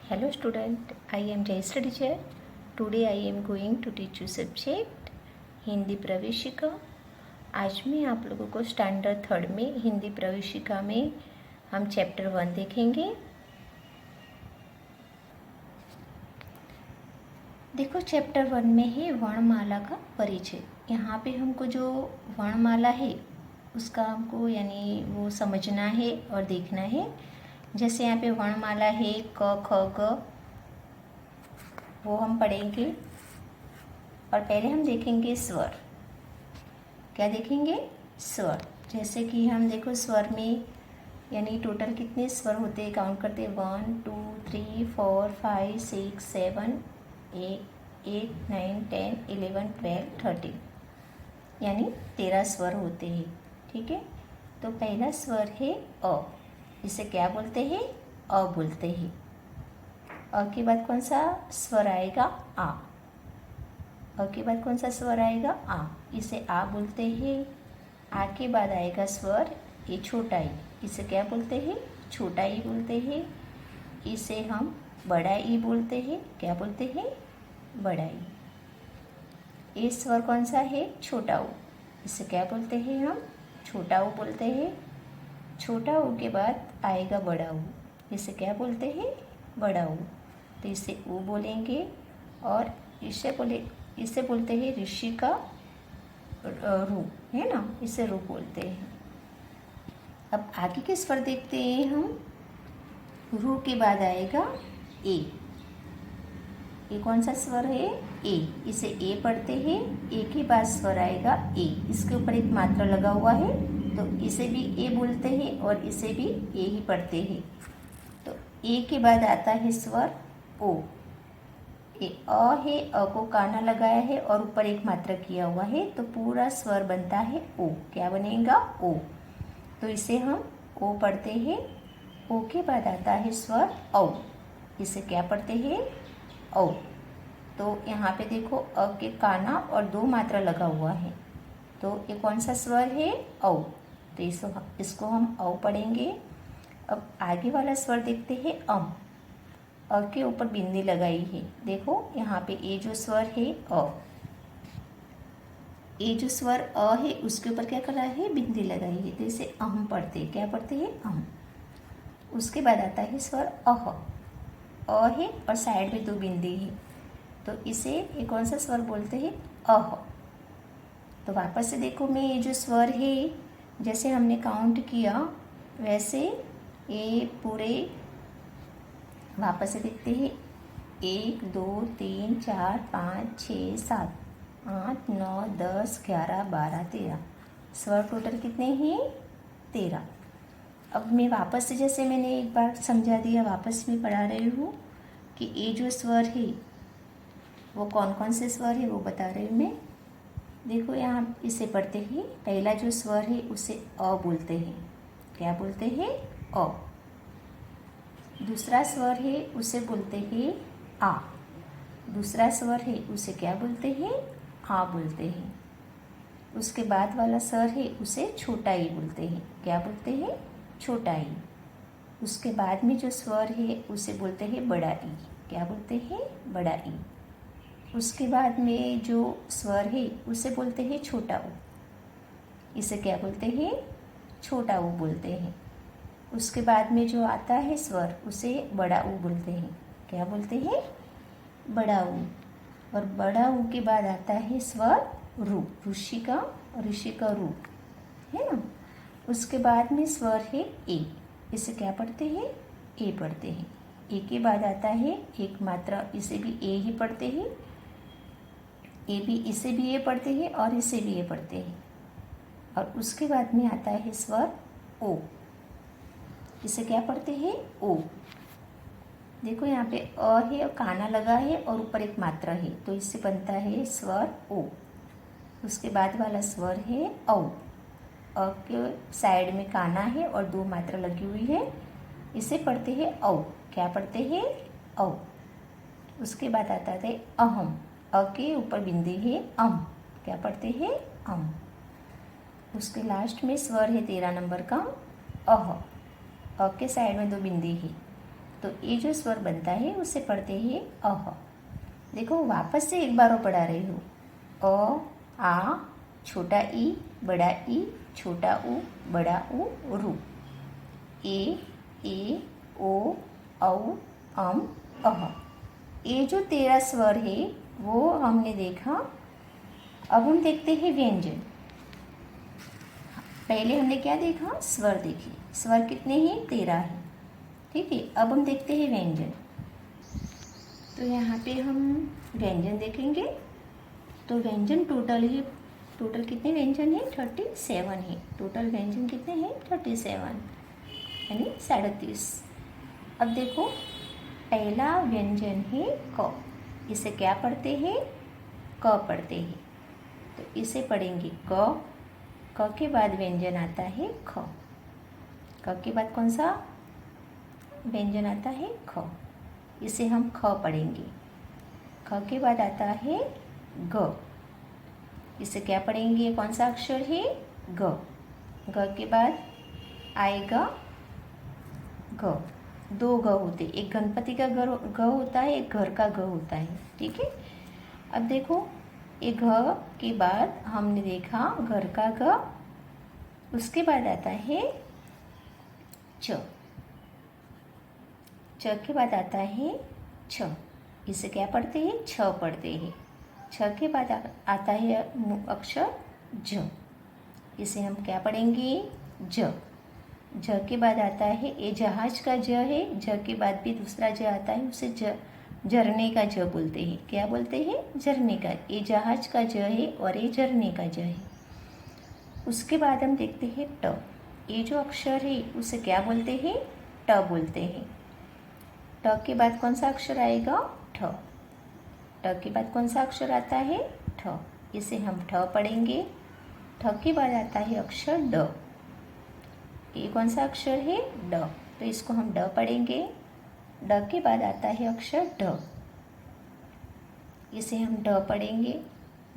Hello student, I am Jayashree teacher. Today I am going to teach you subject Hindi प्रवेशिका। आज मैं आप लोगों को स्टैंडर्ड थर्ड में हिंदी प्रवेशिका में हम चैप्टर 1 देखेंगे। देखो चैप्टर 1 में है वर्णमाला का परिचय। यहाँ पे हमको जो वर्णमाला है उसका हमको यानी वो समझना है और देखना है। जैसे यहाँ पे वर्णमाला है क ख ग, वो हम पढ़ेंगे। और पहले हम देखेंगे स्वर। क्या देखेंगे? स्वर। जैसे कि हम देखो स्वर में यानी टोटल कितने स्वर होते हैं, काउंट करते हैं 1 2 3 4 5 6 7 8 9 10 11 12 13 यानी 13 स्वर होते हैं। ठीक है, तो पहला स्वर है अ। इसे क्या बोलते हैं? अ बोलते हैं। अ के बाद कौन सा स्वर आएगा? आ। अ के बाद कौन सा स्वर आएगा? आ। इसे आ बोलते हैं। आ के बाद आएगा स्वर ये छोटा ई। इसे क्या बोलते हैं? छोटा ई बोलते हैं। इसे हम बड़ा ई बोलते हैं। क्या बोलते हैं? बड़ा ई। ये स्वर कौन सा है? छोटा ऊ। इसे क्या बोलते हैं हम? छोटा ऊ बोलते हैं। छोटा ऊ के बाद आएगा बड़ा ऊ। इसे क्या बोलते हैं? बड़ा ऊ। तो इसे ऊ बोलेंगे। और इसे बोलते हैं ऋषि का रू, है ना, इसे रू बोलते हैं। अब आगे के स्वर देखते हैं हम। रू के बाद आएगा ए। ये कौन सा स्वर है? ए। इसे ए पढ़ते हैं। ए के बाद स्वर आएगा ए। इसके ऊपर एक मात्रा लगा हुआ है तो इसे भी ए बोलते हैं और इसे भी ए ही पढ़ते हैं। तो ए के बाद आता है स्वर ओ। ये अ है, अ को काना लगाया है और ऊपर एक मात्रा किया हुआ है तो पूरा स्वर बनता है ओ। क्या बनेगा? ओ। तो इसे हम ओ पढ़ते हैं। ओ के बाद आता है स्वर औ। इसे क्या पढ़ते हैं? औ। तो यहाँ पे देखो अ के काना और दो मात्रा लगा हुआ है तो ये कौन सा स्वर है? औ। तो इसको हम औ पढ़ेंगे। अब आगे वाला स्वर देखते हैं अम। अ के ऊपर बिंदी लगाई है। देखो यहाँ पे ये जो स्वर है अ, ये जो स्वर अ है उसके ऊपर क्या करा है? बिंदी लगाई है। तो इसे अम पढ़ते हैं। क्या पढ़ते हैं? अम। उसके बाद आता है स्वर अह। अ है और साइड में दो बिंदी है तो इसे ये कौन सा स्वर बोलते हैं? अह। तो वापस से देखो मैं ये जो स्वर है जैसे हमने काउंट किया वैसे ये पूरे वापस से देखते हैं। 1 2 3 4 5 6 7 8 9 10 11 12 13 स्वर टोटल कितने हैं? 13। अब मैं वापस से जैसे मैंने एक बार समझा दिया वापस में पढ़ा रही हूँ कि ये जो स्वर है वो कौन कौन से स्वर है वो बता रही हूँ मैं। देखो यहाँ इसे पढ़ते हैं। पहला जो स्वर है उसे अ बोलते हैं। क्या बोलते हैं? अ। दूसरा स्वर है उसे बोलते हैं आ। दूसरा स्वर है उसे क्या बोलते हैं? आ बोलते हैं। उसके बाद वाला स्वर है उसे छोटा ई बोलते हैं। क्या बोलते हैं? छोटा ई। उसके बाद में जो स्वर है उसे बोलते हैं बड़ा ई। क्या बोलते हैं? बड़ा ई। उसके बाद में जो स्वर है उसे बोलते हैं छोटा ऊ। इसे क्या बोलते हैं? छोटा ऊ बोलते हैं। उसके बाद में जो आता है स्वर उसे बड़ा ऊ बोलते हैं। क्या बोलते हैं? बड़ा ऊ। और बड़ा ऊ के बाद आता है स्वर रू। ऋषि का रू, है ना। उसके बाद में स्वर है ए। इसे क्या पढ़ते हैं? ए पढ़ते हैं। ए के बाद आता है एक मात्रा, इसे भी ए ही पढ़ते हैं। इसे भी ए पढ़ते हैं और इसे भी ए पढ़ते हैं। और उसके बाद में आता है स्वर ओ। इसे क्या पढ़ते हैं? ओ। देखो यहाँ पे अ है और काना लगा है और ऊपर एक मात्रा है तो इससे बनता है स्वर ओ। उसके बाद वाला स्वर है औ। अ के साइड में काना है और दो मात्रा लगी हुई है, इसे पढ़ते हैं औ। क्या पढ़ते हैं? औ। उसके बाद आता है अहम। अ के ऊपर बिंदी है अम। क्या पढ़ते हैं? अम। उसके लास्ट में स्वर है 13 नंबर का अह। अ के साइड में दो बिंदी है तो ये जो स्वर बनता है उसे पढ़ते हैं अह। देखो वापस से एक बार और पढ़ा रही हूँ। अ, आ, छोटा ई, बड़ा ई, छोटा ऊ, बड़ा ऊ, रू। ए, ओ, औ, अह। ये जो 13 स्वर है वो हमने देखा। अब हम देखते हैं व्यंजन। पहले हमने क्या देखा? स्वर देखे। स्वर कितने हैं? 13 हैं। ठीक है, अब हम देखते हैं व्यंजन। तो यहाँ पे हम व्यंजन देखेंगे। तो व्यंजन टोटल कितने व्यंजन हैं? 37 है। टोटल व्यंजन कितने हैं? 37 यानी 37। अब देखो, पहला व्यंजन है क। इसे क्या पढ़ते हैं? क पढ़ते हैं। तो इसे पढ़ेंगे क। क के बाद व्यंजन आता है ख। क के बाद कौन सा व्यंजन आता है? ख। इसे हम ख पढ़ेंगे। ख के बाद आता है ग। इसे क्या पढ़ेंगे? कौन सा अक्षर है? ग। ग के बाद आएगा घ। 2 ग होते, एक गणपति का ग होता है, एक घर का ग होता है। ठीक है, अब देखो, एक घ के बाद हमने देखा घर का ग। उसके बाद आता है च। च के बाद आता है छ। इसे क्या पढ़ते हैं? छ पढ़ते हैं। छ के बाद आता है अक्षर ज। इसे हम क्या पढ़ेंगे? ज। ज के बाद आता है, ये जहाज का ज है। ज के बाद भी दूसरा ज आता है, उसे झरने का ज बोलते हैं। क्या बोलते हैं? झरने का। ये जहाज का ज है और ये झरने का ज है। उसके बाद हम देखते हैं ट। ये जो अक्षर है उसे क्या बोलते हैं? ट बोलते हैं। ट के बाद कौन सा अक्षर आएगा? ठ। ट के बाद कौन सा अक्षर आता है? ठ। इसे हम ठ पढ़ेंगे। ठ के बाद आता है अक्षर ड। ये कौन सा अक्षर है? ड। तो इसको हम ड पढ़ेंगे। ड के बाद आता है अक्षर ढ। इसे हम ढ पढ़ेंगे।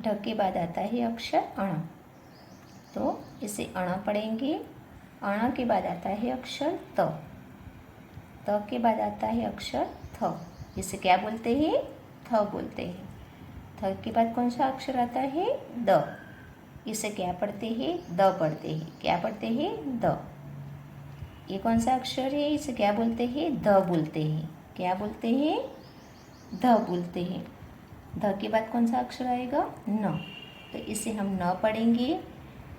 ढ के बाद आता है अक्षर अण। तो इसे अण पढ़ेंगे। अण के बाद आता है अक्षर त। त के बाद आता है अक्षर थ। इसे क्या बोलते हैं? थ बोलते हैं। थ के बाद कौन सा अक्षर आता है? द। इसे क्या पढ़ते हैं? द पढ़ते हैं। क्या पढ़ते हैं? द। ये कौन सा अक्षर है? इसे क्या बोलते हैं? ध बोलते हैं। क्या बोलते हैं? ध बोलते हैं। ध के बाद कौन सा अक्षर आएगा? न। तो इसे हम न पढ़ेंगे।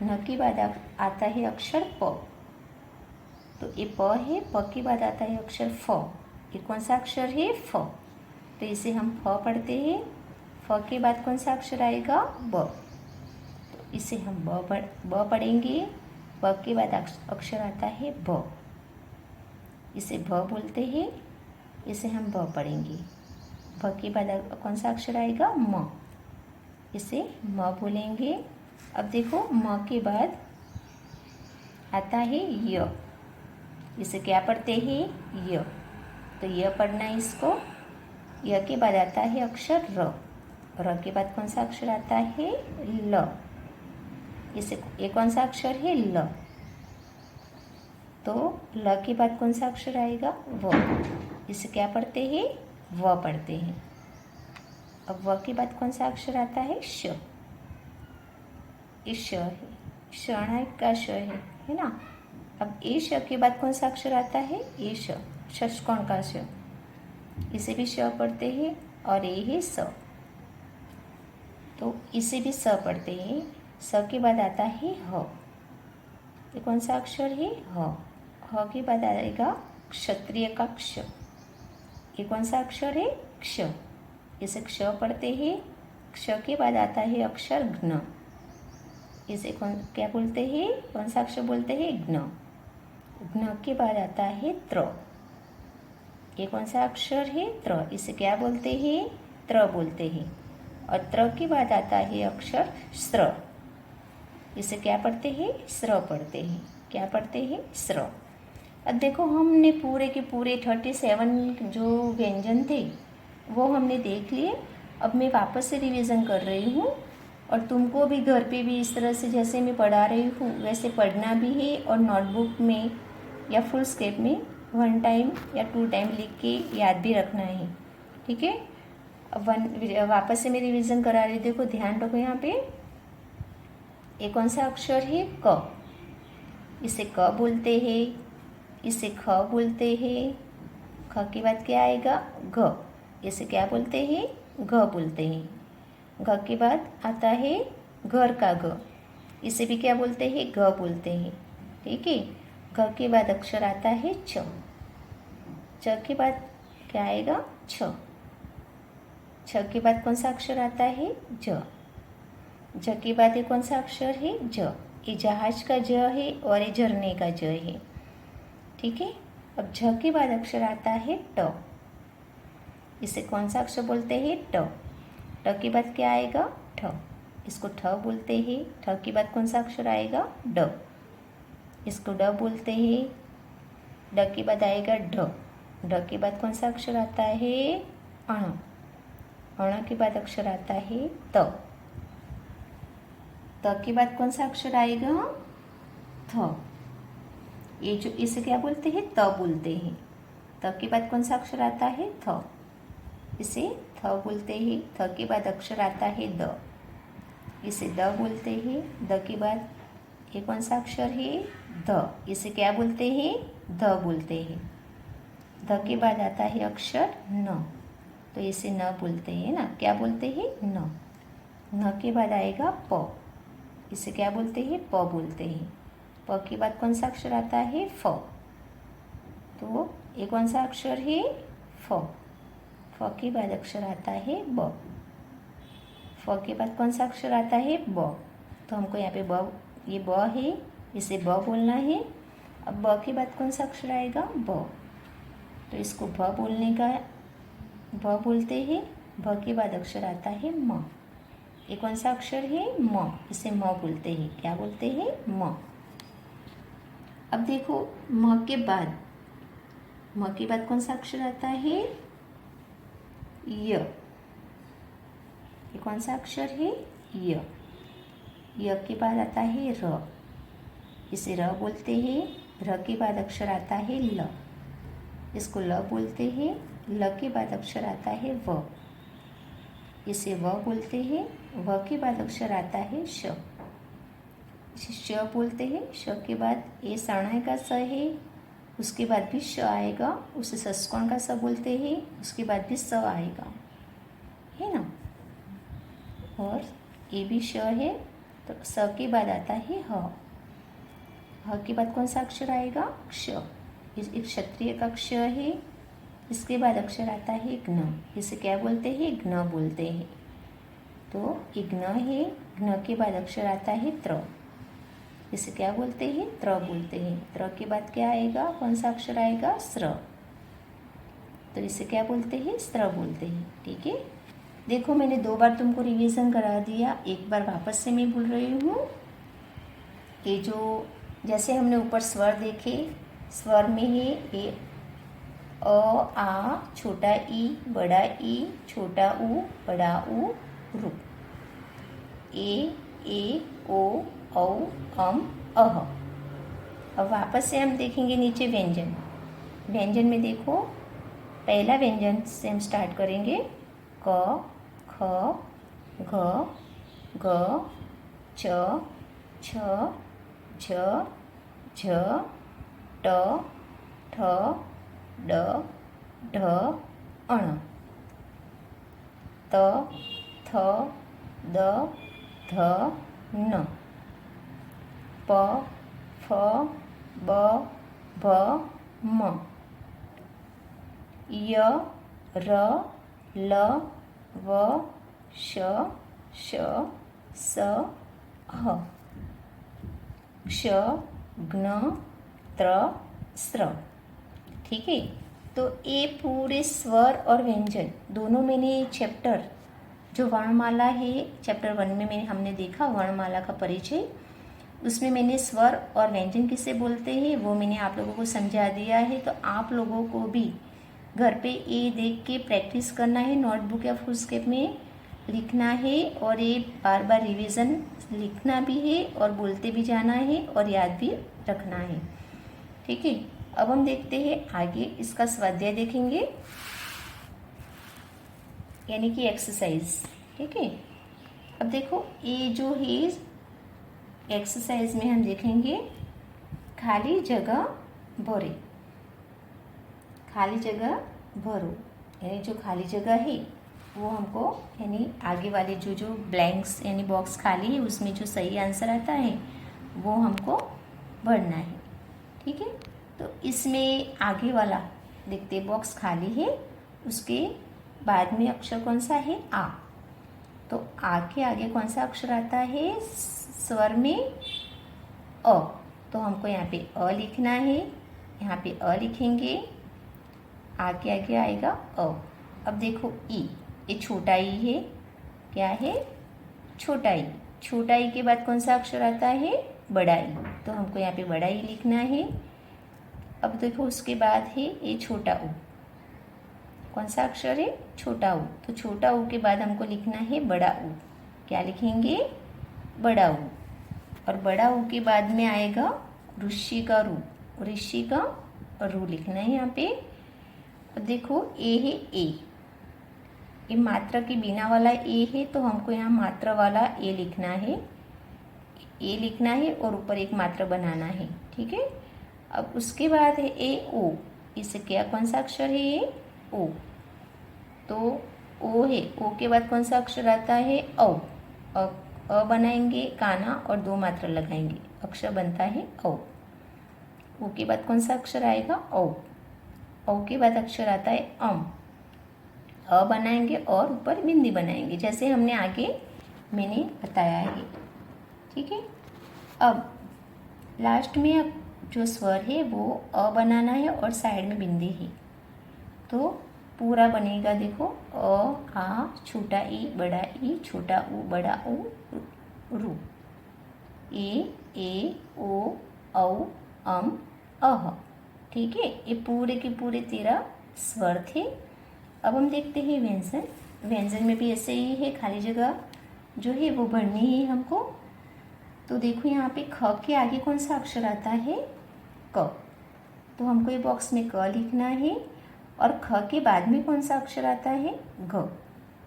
न के बाद आता है अक्षर प। तो ये प है। प के बाद आता है अक्षर फ। ये कौन सा अक्षर है? फ। तो इसे हम फ पढ़ते हैं। फ के बाद कौन सा अक्षर आएगा? ब। तो इसे हम ब पढ़ेंगे। ब के बाद अक्षर आता है ब। इसे भ बोलते हैं। इसे हम ब पढ़ेंगे। भ के बाद कौन सा अक्षर आएगा? म। इसे म बोलेंगे। अब देखो, म के बाद आता है य। इसे क्या पढ़ते हैं? य। तो य पढ़ना है इसको। य के बाद आता है अक्षर र। र के बाद कौन सा अक्षर आता है? ल। इसे ये कौन सा अक्षर है? ल। तो ल के बाद कौन सा अक्षर आएगा? व। इसे क्या पढ़ते हैं? व पढ़ते हैं। अब व के बाद कौन सा अक्षर आता है? श। ये श है। शणायक का श है ना। अब ए श के बाद कौन सा अक्षर आता है? ए श, षष्कोण का श। इसे भी श पढ़ते हैं। और ये है स। तो इसे भी स पढ़ते हैं। स के बाद आता है ह। ये कौन सा अक्षर है? ह। ह के बाद आएगा क्षत्रिय का क्ष। ये कौन सा अक्षर है? क्ष। इसे क्ष पढ़ते हैं। क्ष के बाद आता है अक्षर घ्न। इसे क्या बोलते हैं? कौन सा अक्षर बोलते हैं? घ्न। घ्न के बाद आता है त्र। ये कौन सा अक्षर है? त्र। इसे क्या बोलते हैं? त्र बोलते हैं। और त्र के बाद आता है अक्षर स्र। इसे क्या पढ़ते हैं? स्र पढ़ते हैं। क्या पढ़ते हैं? स्र। अब देखो, हमने पूरे के पूरे 37 जो व्यंजन थे वो हमने देख लिए। अब मैं वापस से रिवीजन कर रही हूँ और तुमको भी घर पे भी इस तरह से जैसे मैं पढ़ा रही हूँ वैसे पढ़ना भी है और नोटबुक में या फुल स्केप में 1 टाइम या 2 टाइम लिख के याद भी रखना है, ठीक है। अब वापस से मैं रिवीजन करा रही हूँ। देखो ध्यान रखो, यहाँ पे ये कौन सा अक्षर है? क। इसे क बोलते हैं, इसे ख बोलते हैं। ख के बाद क्या आएगा? घ। इसे क्या बोलते हैं? घ बोलते हैं। घ के बाद आता है घर का घ, इसे भी क्या बोलते हैं? घ बोलते हैं, ठीक है। घ के बाद अक्षर आता है च। च के बाद क्या आएगा? छ। छ के बाद कौन सा अक्षर आता है? ज। ज के बाद ये कौन सा अक्षर है? ज। ये जहाज का ज है और ये झरने का ज है, ठीक है। अब झ के बाद अक्षर आता है ट। इसे कौन सा अक्षर बोलते हैं? ट। ट के बाद क्या आएगा? ठ। इसको ठ बोलते हैं। ठ के बाद कौन सा अक्षर आएगा? ड। इसको ड बोलते हैं। ड के बाद आएगा ढ। ढ के बाद कौन सा अक्षर आता है? अण। अण के बाद अक्षर आता है त। त के बाद कौन सा अक्षर आएगा? थ। ये जो इसे क्या बोलते हैं? त बोलते हैं। त के बाद कौन सा अक्षर आता है? थ। इसे थ बोलते हैं। थ के बाद अक्षर आता है द। इसे द बोलते हैं। द के बाद ये कौन सा अक्षर है? ध। इसे क्या बोलते हैं? ध बोलते हैं। ध के बाद आता है अक्षर न, तो इसे न बोलते हैं ना, क्या बोलते हैं? न। न के बाद आएगा प। इसे क्या बोलते हैं? प बोलते हैं। प के बाद कौन सा अक्षर आता है? फ। तो ये कौन सा अक्षर है? फ। फ के बाद अक्षर आता है ब। फ के बाद कौन सा अक्षर आता है? ब। तो हमको यहाँ पे ब, ये ब है, इसे ब बोलना है। अब ब के बाद कौन सा अक्षर आएगा? ब। तो इसको भ बोलने का, भ बोलते हैं। भ के बाद अक्षर आता है म। ये कौन सा अक्षर है? म। इसे म बोलते हैं, क्या बोलते हैं? म। अब देखो म के बाद, म के बाद कौन सा अक्षर आता है? य। ये कौन सा अक्षर है? य। य के बाद आता है र। इसे र बोलते हैं। र के बाद अक्षर आता है ल। इसको ल बोलते हैं। ल के बाद अक्षर आता है व। इसे व बोलते हैं। व के बाद अक्षर आता है श। इसे श बोलते हैं। श के बाद ये सणाय का स है, उसके बाद भी श आएगा। उसे सस्कोण का स बोलते हैं, उसके बाद भी स आएगा, है ना। और ये भी श है, तो स के बाद आता है ह। ह के बाद कौन सा अक्षर आएगा? क्ष। एक क्षत्रिय का क्ष है। इसके बाद अक्षर आता है घ्न। इसे क्या बोलते हैं? घ्न बोलते हैं। तो ये घ्न है। घ्न के बाद अक्षर आता है त्र। इसे क्या बोलते हैं? त्र बोलते हैं। त्र के बाद क्या आएगा? कौन सा अक्षर आएगा? स्र। तो इसे क्या बोलते हैं? स्र बोलते हैं, ठीक है। देखो मैंने 2 बार तुमको रिवीजन करा दिया, एक बार वापस से मैं बोल रही हूँ। ये जो जैसे हमने ऊपर स्वर देखे, स्वर में है ये अ, आ, छोटा ई, बड़ा ई, छोटा ऊ, बड़ा ऊ, रू। ए, ओ, औ, अह। अब वापस से हम देखेंगे नीचे व्यंजन। व्यंजन में देखो, पहला व्यंजन से हम स्टार्ट करेंगे। क, ख, घ, ग, च, छ, झ, झ, ट, ठ, ड, ढ, अण। त, थ, द, ध, न। प, फ, ब, भ, म। य, र, ल, व, श, स, ह। क्ष, घ्न, त्र, स्र, ठीक है। तो ये पूरे स्वर और व्यंजन दोनों मैंने चैप्टर, जो वर्णमाला है चैप्टर 1 में हमने देखा वर्णमाला का परिचय, उसमें मैंने स्वर और व्यंजन किसे बोलते हैं वो मैंने आप लोगों को समझा दिया है। तो आप लोगों को भी घर पे ये देख के प्रैक्टिस करना है, नोटबुक या फुलस्केप में लिखना है और ये बार बार रिवीजन लिखना भी है और बोलते भी जाना है और याद भी रखना है, ठीक है। अब हम देखते हैं आगे इसका स्वाध्याय देखेंगे, यानी कि एक्सरसाइज। ठीक है, अब देखो ये जो है एक्सरसाइज में हम देखेंगे खाली जगह भरे। खाली जगह भरो, यानी जो खाली जगह है वो हमको, यानी आगे वाले जो ब्लैंक्स यानी बॉक्स खाली है उसमें जो सही आंसर आता है वो हमको भरना है। ठीक है, तो इसमें आगे वाला देखते बॉक्स खाली है, उसके बाद में अक्षर कौन सा है? आ। तो आ के आगे कौन सा अक्षर आता है? स्वर में अ। तो हमको यहाँ पे अ लिखना है, यहाँ पे अ लिखेंगे, आ के आगे आएगा अ। अब देखो ई, ये छोटा ई है, क्या है? छोटा ई। छोटा ई के बाद कौन सा अक्षर आता है? बड़ा ई। तो हमको यहाँ पे बड़ा ई लिखना है। अब देखो उसके बाद है ये छोटा ऊ। कौन सा अक्षर है? छोटा ऊ। तो छोटा ऊ के बाद हमको लिखना है बड़ा ऊ। क्या लिखेंगे? बड़ा ऊ। और बड़ा ऊ के बाद में आएगा ऋषि का रू। ऋषि का रू लिखना है यहाँ पे। अब देखो ए है ए, ये मात्रा के बिना वाला ए है, तो हमको यहाँ मात्रा वाला ए लिखना है। ए लिखना है और ऊपर एक मात्रा बनाना है। ठीक है, अब उसके बाद है ए ओ। इससे क्या कौन सा अक्षर है? ये ओ। तो ओ है, ओ के बाद कौन सा अक्षर आता है? औ। अ बनाएंगे काना और दो मात्रा लगाएंगे, अक्षर बनता है औ। ओ के बाद कौन सा अक्षर आएगा? औ। औ के बाद अक्षर आता है अम। अ बनाएंगे और ऊपर बिंदी बनाएंगे, जैसे हमने आगे मैंने बताया है। ठीक है, अब लास्ट में जो स्वर है वो अ बनाना है और साइड में बिंदी है। तो पूरा बनेगा, देखो अ आ छोटा ई बड़ा ई छोटा ऊ बड़ा ऊ रू। ए ओ औ अम अह। ठीक है, ये पूरे के पूरे 13 स्वर थे। अब हम देखते हैं व्यंजन। व्यंजन में भी ऐसे ही है, खाली जगह जो है वो भरनी है हमको। तो देखो यहाँ पे ख के आगे कौन सा अक्षर आता है? क। तो हमको ये बॉक्स में क लिखना है। और ख के बाद में कौन सा अक्षर आता है? घ।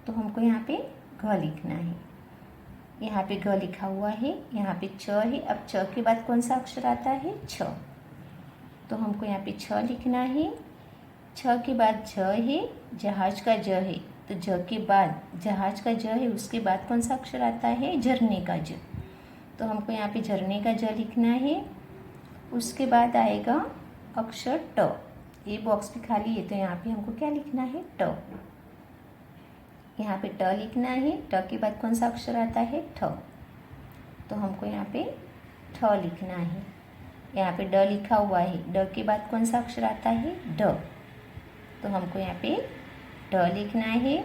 तो हमको यहाँ पे घ लिखना है। यहाँ पे घ लिखा हुआ है, यहाँ पे च है। अब च के बाद कौन सा अक्षर आता है? छ। तो हमको यहाँ पे छ लिखना है। छ के बाद ज है, जहाज का ज है। तो ज के बाद जहाज का ज है, उसके बाद कौन सा अक्षर आता है? झरने का ज। तो हमको यहाँ पे झरने का ज लिखना है। उसके बाद आएगा अक्षर ट। ये बॉक्स भी खाली है, तो यहाँ पे हमको क्या लिखना है? ट। यहाँ पे ट लिखना है। ट के बाद कौन सा अक्षर आता है? ठ। तो हमको यहाँ पे ठ लिखना है। यहाँ पे ड लिखा हुआ है, ड के बाद कौन सा अक्षर आता है? ड। तो हमको यहाँ पे ड लिखना है।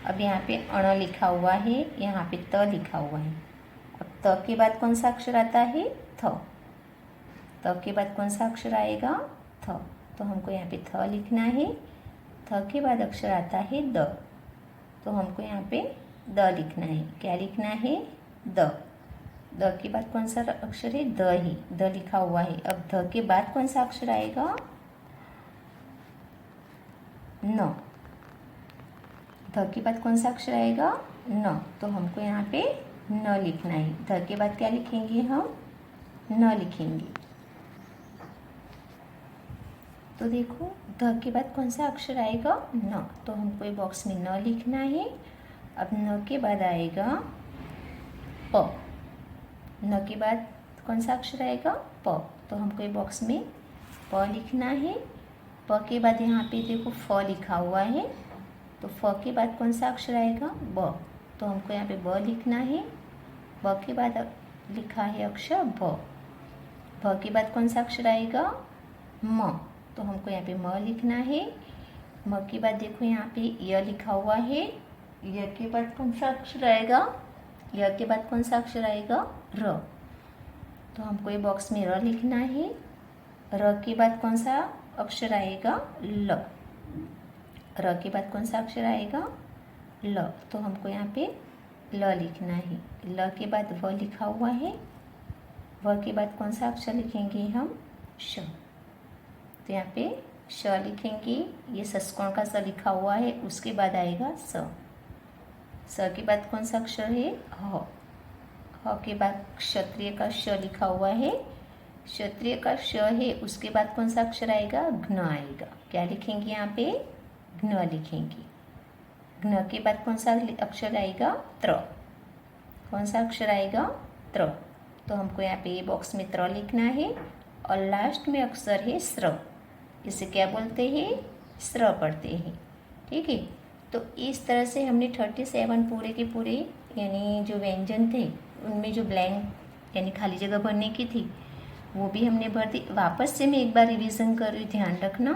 अब यहाँ पे अण लिखा हुआ है, यहाँ पे त लिखा हुआ है। अब त के बाद कौन सा अक्षर आता है? थ। त के बाद कौन सा अक्षर आएगा? थ। तो हमको यहाँ पे थ लिखना है। थ के बाद अक्षर आता है द। तो हमको यहाँ पे द लिखना है। क्या लिखना है? द। द के बाद कौन सा अक्षर है? द ही, द लिखा हुआ है। अब ध के बाद कौन सा अक्षर आएगा? न। ध के बाद कौन सा अक्षर आएगा? न। तो हमको यहाँ पे न लिखना है। ध के बाद क्या लिखेंगे हम? न लिखेंगे। तो देखो ध के बाद कौन सा अक्षर आएगा? न। तो हमको ये बॉक्स में न लिखना है। अब न के बाद आएगा प। न के बाद कौन सा अक्षर आएगा? प। तो हमको ये बॉक्स में प लिखना है। प के बाद यहाँ पे देखो फ लिखा हुआ है, तो फ के बाद कौन सा अक्षर आएगा? ब। तो हमको यहाँ पे ब लिखना है। ब के बाद लिखा है अक्षर भ। भ के बाद कौन सा अक्षर आएगा? म। तो हमको यहाँ पे म लिखना है। म के बाद देखो यहाँ पे य लिखा हुआ है। य के बाद कौन सा अक्षर आएगा? य के बाद कौन सा अक्षर आएगा? र। तो हमको ये बॉक्स में र लिखना है। र के बाद कौन सा अक्षर आएगा? ल। र के बाद कौन सा अक्षर आएगा? ल। तो हमको यहाँ पे ल लिखना है। ल के बाद व लिखा हुआ है। व के बाद कौन सा अक्षर लिखेंगे हम? श। तो यहाँ पे श लिखेंगे, ये षष्कोण का स लिखा हुआ है, उसके बाद आएगा स। स के बाद कौन सा अक्षर है? ह। ह के बाद क्षत्रिय का श लिखा हुआ है, क्षत्रिय का श है, उसके बाद कौन सा अक्षर आएगा? घ्न आएगा। क्या लिखेंगे यहाँ पे? घ्न लिखेंगे। घ्न के बाद कौन सा अक्षर आएगा? त्र। कौन सा अक्षर आएगा? त्र। तो हमको यहाँ पे बॉक्स में त्र लिखना है और लास्ट में अक्षर है स्र। इसे क्या बोलते हैं? स्र पढ़ते हैं। ठीक है, तो इस तरह से हमने 37 पूरे के पूरे यानी जो व्यंजन थे उनमें जो ब्लैंक यानी खाली जगह भरने की थी वो भी हमने भर दी। वापस से मैं एक बार रिवीजन कर रही हूँ, ध्यान रखना।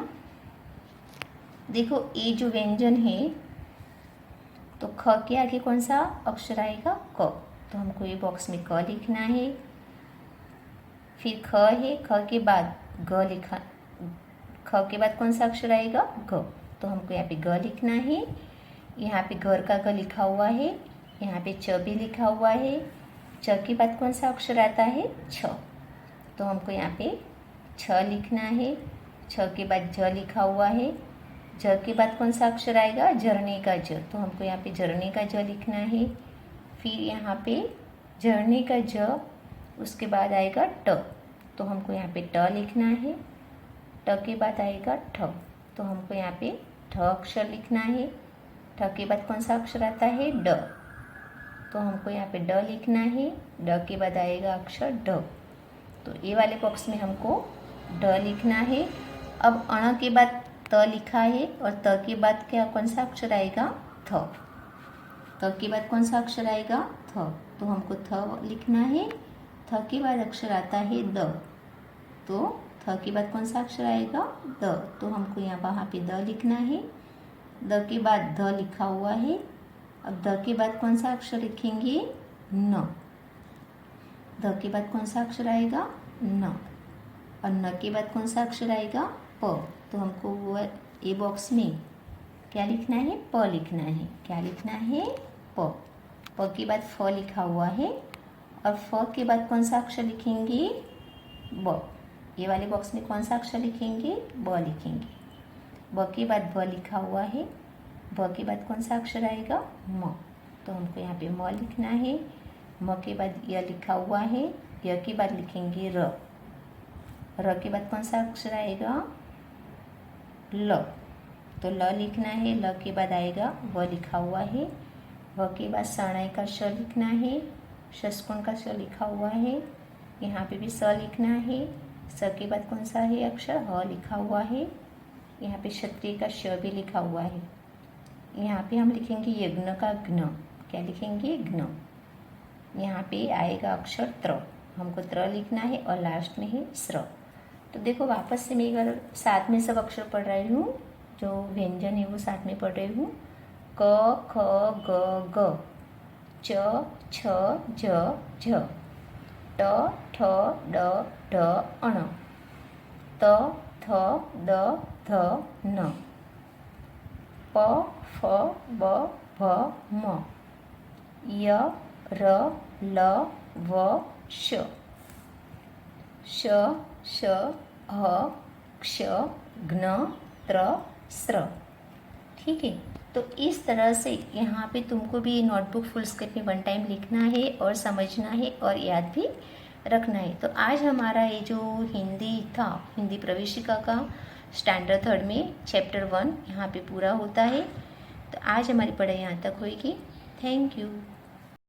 देखो ये जो व्यंजन है तो ख के आगे कौन सा अक्षर आएगा? क। तो हमको ये बॉक्स में क लिखना है। फिर ख है, ख के बाद ग लिखा, ख के बाद कौन सा अक्षर आएगा? ग। तो हमको यहाँ पे ग लिखना है। यहाँ पे घर का ग लिखा हुआ है, यहाँ पे च भी लिखा हुआ है। च के बाद कौन सा अक्षर आता है? छ। तो हमको यहाँ पे छ लिखना है। छ के बाद ज लिखा हुआ है। ज के बाद कौन सा अक्षर आएगा? झरने का ज। तो हमको यहाँ पे झरने का ज लिखना है। फिर यहाँ पे झरने का ज, उसके बाद आएगा ट। तो हमको यहाँ पे ट लिखना है। ट के बाद आएगा ठ। तो हमको यहाँ पे ठ अक्षर लिखना है। ठ के बाद कौन सा अक्षर आता है? ड। तो हमको यहाँ पे ड लिखना है। ड के बाद आएगा अक्षर ढ। तो ये वाले बॉक्स में हमको ड लिखना है। अब अण के बाद त लिखा है और त के बाद क्या कौन सा अक्षर आएगा? थ। त के बाद कौन सा अक्षर आएगा? थ। तो हमको थ लिखना है। थ के बाद अक्षर आता है द। तो थ के बाद कौन सा अक्षर आएगा? द। तो हमको यहाँ वहाँ पे द लिखना है। द के बाद ध लिखा हुआ है। अब द के बाद कौन सा अक्षर लिखेंगे? न। ध के बाद कौन सा अक्षर आएगा? न। और न के बाद कौन सा अक्षर आएगा? प। तो हमको वो ए बॉक्स में क्या लिखना है? प लिखना है। क्या लिखना है? प। प के बाद फ लिखा हुआ है और फ के बाद कौन सा अक्षर लिखेंगे? ब। ये वाले बॉक्स में कौन सा अक्षर लिखेंगे? ब लिखेंगे। ब के बाद ब लिखा हुआ है। ब के बाद कौन सा अक्षर आएगा? म। तो हमको यहाँ पे म लिखना है। म के बाद य लिखा हुआ है। य के बाद लिखेंगे र। र के बाद कौन सा अक्षर आएगा? ल। तो ल लिखना है। ल के बाद आएगा व लिखा हुआ है। व के बाद शरणाई का श लिखना है। षष्कोण का श लिखा हुआ है। यहाँ पे भी स लिखना है। स के बाद कौन सा है अक्षर? ह लिखा हुआ है। यहाँ पे क्षत्रिय का श भी लिखा हुआ है। यहाँ पे हम लिखेंगे यज्ञ का घ्न। क्या लिखेंगे? घ्न। यहाँ पे आएगा अक्षर त्र। हमको त्र लिखना है और लास्ट में है स्र। तो देखो वापस से मैं एक बार साथ में सब अक्षर पढ़ रही हूँ, जो व्यंजन है वो साथ में पढ़ रही हूँ। क ख ग ग, च छ ज झ, ट ठ ड ढ अण, त थ द ध न, प फ ब भ म, य र ल व श, श श ह क्ष घ्न त्र स्र। ठीक है, तो इस तरह से यहाँ पे तुमको भी नोटबुक फुल स्केप में 1 टाइम लिखना है और समझना है और याद भी रखना है। तो आज हमारा ये जो हिंदी था, हिंदी प्रवेशिका का स्टैंडर्ड 3 में चैप्टर 1 यहाँ पे पूरा होता है। तो आज हमारी पढ़ाई यहाँ तक होगी। Thank you.